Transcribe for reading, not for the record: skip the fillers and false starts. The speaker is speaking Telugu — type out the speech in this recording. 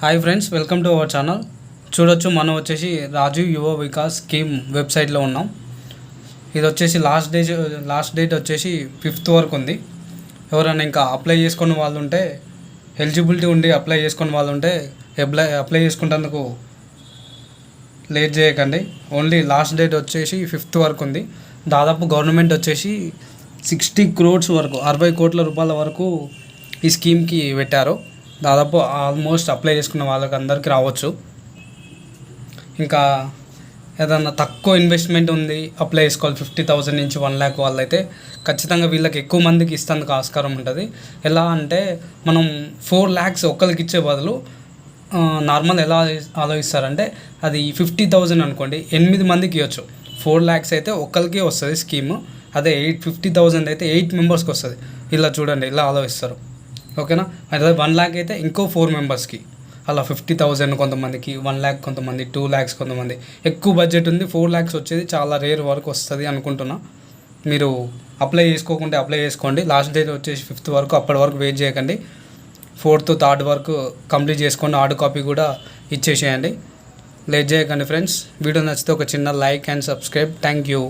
Hi friends, welcome to our channel. చూడొచ్చు, మనం వచ్చేసి రాజీవ్ యువ వికాస్ స్కీమ్ వెబ్సైట్లో ఉన్నాం. ఇది వచ్చేసి లాస్ట్ డేట్ వచ్చేసి 5th వరకు ఉంది. ఎవరైనా ఇంకా అప్లై చేసుకున్న వాళ్ళు ఉంటే, ఎలిజిబిలిటీ ఉండి అప్లై చేసుకున్న వాళ్ళు ఉంటే అప్లై చేసుకుంటేందుకు లేట్ చేయకండి. ఓన్లీ లాస్ట్ డేట్ వచ్చేసి 5th వరకు ఉంది. దాదాపు గవర్నమెంట్ వచ్చేసి 60 crores వరకు, 60 కోట్ల రూపాయల వరకు ఈ స్కీమ్కి పెట్టారు. దాదాపు ఆల్మోస్ట్ అప్లై చేసుకున్న వాళ్ళకి అందరికీ రావచ్చు. ఇంకా ఏదన్నా తక్కువ ఇన్వెస్ట్మెంట్ ఉంది, అప్లై చేసుకోవాలి 50,000 నుంచి 1 lakh వాళ్ళైతే ఖచ్చితంగా వీళ్ళకి ఎక్కువ మందికి ఇస్తేందుకు ఆస్కారం ఉంటుంది. ఎలా అంటే మనం 4 lakhs ఒక్కరికి ఇచ్చే బదులు నార్మల్ ఎలా ఆలోచిస్తారంటే, అది 50,000 అనుకోండి, 8 మందికి ఇవ్వచ్చు. 4 lakhs అయితే ఒక్కరికే వస్తుంది స్కీము. అదే 50,000 అయితే 8 మెంబర్స్కి వస్తుంది. ఇలా చూడండి, ఇలా ఆలోచిస్తారు. ఓకేనా? అదే 1 lakh అయితే ఇంకో 4 మెంబర్స్కి, అలా 50,000 కొంతమందికి, 1 lakh కొంతమంది, 2 lakhs కొంతమంది. ఎక్కువ బడ్జెట్ ఉంది, 4 lakhs వచ్చేది చాలా రేర్ వరకు వస్తుంది అనుకుంటున్నా. మీరు అప్లై చేసుకోకుంటే అప్లై చేసుకోండి. లాస్ట్ డేట్ వచ్చేసి 5th వరకు, అప్పటి వరకు వెయిట్ చేయకండి. 4th, 3rd వరకు కంప్లీట్ చేసుకోండి. హార్డ్ కాపీ కూడా ఇచ్చేసేయండి. లేట్ చేయకండి ఫ్రెండ్స్. వీడియో నచ్చితే ఒక చిన్న like and subscribe. Thank you.